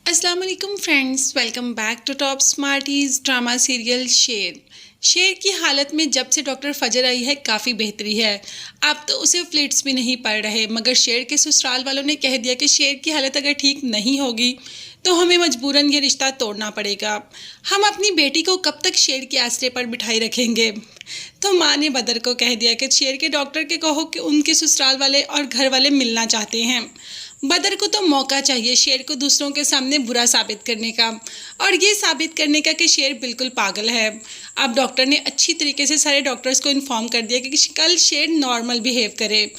अस्सलाम वालेकुम friends, welcome back to top smarties drama serial Sher. Sher की हालत में जब से डॉक्टर फजर आई है काफ़ी बेहतरी है। अब तो उसे फ्लिट्स भी नहीं पड़ रहे, मगर शेर के ससुराल वालों ने कह दिया कि शेर की हालत अगर ठीक नहीं होगी तो हमें मजबूरन ये रिश्ता तोड़ना पड़ेगा। हम अपनी बेटी को कब तक शेर के आसरे पर बिठाई रखेंगे। तो माँ ने बदर को कह दिया कि शेर के डॉक्टर के कहो कि उनके ससुराल वाले और घर वाले मिलना चाहते हैं। बदर को तो मौका चाहिए शेर को दूसरों के सामने बुरा साबित करने का, और ये साबित करने का कि शेर बिल्कुल पागल है। अब डॉक्टर ने अच्छी तरीके से सारे डॉक्टर्स को इन्फॉर्म कर दिया कि कल शेर नॉर्मल बिहेव करे।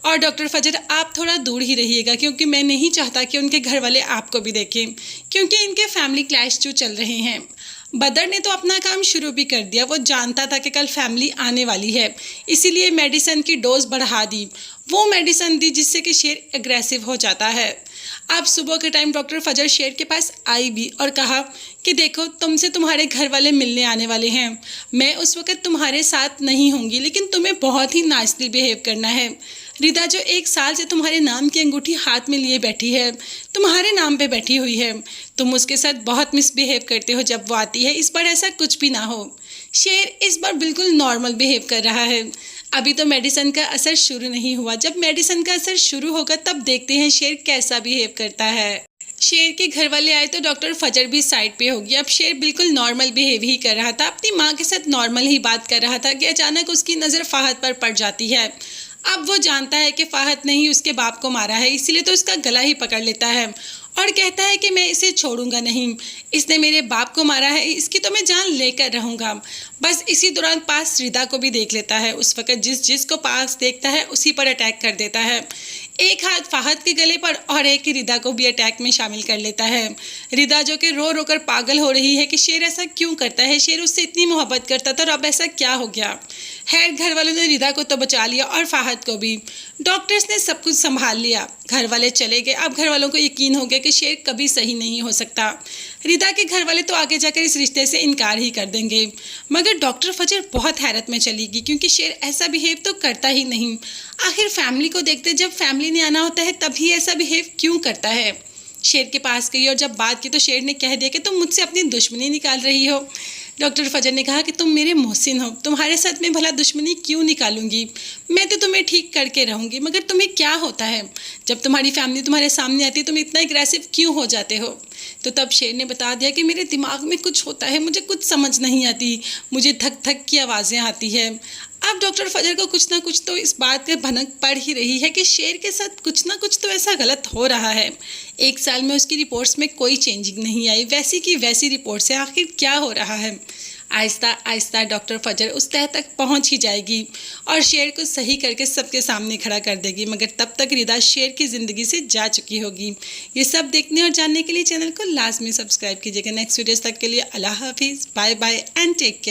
और डॉक्टर फजर आप थोड़ा दूर ही रहिएगा, क्योंकि मैं नहीं चाहता कि उनके घर वाले आपको भी देखें, क्योंकि इनके फैमिली क्लैश जो चल रहे हैं। बदर ने तो अपना काम शुरू भी कर दिया। वो जानता था कि कल फैमिली आने वाली है, इसीलिए मेडिसिन की डोज बढ़ा दी। वो मेडिसिन दी जिससे कि शेर एग्रेसिव हो जाता है। अब सुबह के टाइम डॉक्टर फजर शेर के पास आई भी और कहा कि देखो, तुमसे तुम्हारे घर वाले मिलने आने वाले हैं। मैं उस वक़्त तुम्हारे साथ नहीं होंगी, लेकिन तुम्हें बहुत ही नाइसली बिहेव करना है। रिदा जो 1 साल से तुम्हारे नाम की अंगूठी हाथ में लिए बैठी है, तुम्हारे नाम पे बैठी हुई है, तुम उसके साथ बहुत मिसबिहेव करते हो जब वो आती है। इस बार ऐसा कुछ भी ना हो। शेर इस बार बिल्कुल नॉर्मल बिहेव कर रहा है। अभी तो मेडिसिन का असर शुरू नहीं हुआ। जब मेडिसिन का असर शुरू होगा तब देखते हैं शेर कैसा बिहेव करता है। शेर के घर वाले आए तो डॉक्टर फजर भी साइड पे हो गया। अब शेर बिल्कुल नॉर्मल बिहेव ही कर रहा था, अपनी माँ के साथ नॉर्मल ही बात कर रहा था कि अचानक उसकी नज़र फाहद पर पड़ जाती है। अब वो जानता है कि फाहद ने ही उसके बाप को मारा है, इसीलिए तो उसका गला ही पकड़ लेता है और कहता है कि मैं इसे छोड़ूंगा नहीं। इसने मेरे बाप को मारा है, इसकी तो मैं जान लेकर रहूंगा। बस इसी दौरान पास रिदा को भी देख लेता है। उस वक्त जिस को पास देखता है उसी पर अटैक कर देता है। एक हाथ फाहद के गले पर और एक ही रिदा को भी अटैक में शामिल कर लेता है। रिदा जो कि रो रो कर पागल हो रही है कि शेर ऐसा क्यों करता है, शेर उससे इतनी मोहब्बत करता था और अब ऐसा क्या हो गया। खैर, घर वालों ने रिदा को तो बचा लिया और फाहद को भी। डॉक्टर्स ने सब कुछ संभाल लिया। घर वाले चले गए। अब घर वालों को यकीन हो गया कि शेर कभी सही नहीं हो सकता। रिदा के घर वाले तो आगे जाकर इस रिश्ते से इनकार ही कर देंगे, मगर डॉक्टर फजर बहुत हैरत में चली गई, क्योंकि शेर ऐसा बिहेव तो करता ही नहीं। आखिर फैमिली को देखते जब फैमिली ने आना होता है तभी ऐसा बिहेव क्यों करता है। शेर के पास गई और जब बात की तो शेर ने कह दिया कि तुम मुझसे अपनी दुश्मनी निकाल रही हो। डॉक्टर फजर ने कहा कि तुम मेरे मोहसिन हो, तुम्हारे साथ मैं भला दुश्मनी क्यों निकालूंगी। मैं तो तुम्हें ठीक करके रहूंगी, मगर तुम्हें क्या होता है जब तुम्हारी फैमिली तुम्हारे सामने आती है, तुम इतना एग्रेसिव क्यों हो जाते हो। तो तब शेर ने बता दिया कि मेरे दिमाग में कुछ होता है, मुझे कुछ समझ नहीं आती, मुझे धक धक की आवाज़ें आती है। अब डॉक्टर फजर को कुछ ना कुछ तो इस बात का भनक पड़ ही रही है कि शेर के साथ कुछ ना कुछ तो ऐसा गलत हो रहा है। 1 साल में उसकी रिपोर्ट्स में कोई चेंजिंग नहीं आई, वैसी की वैसी रिपोर्ट्स है। आखिर क्या हो रहा है। आहिस्ता आहिस्ता डॉक्टर फजर उस तह तक पहुंच ही जाएगी और शेर को सही करके सबके सामने खड़ा कर देगी, मगर तब तक रिदा शेर की ज़िंदगी से जा चुकी होगी। ये सब देखने और जानने के लिए चैनल को लाजमी सब्सक्राइब कीजिएगा। नेक्स्ट वीडियोस तक के लिए अल्लाह हाफिज़, bye bye and take care.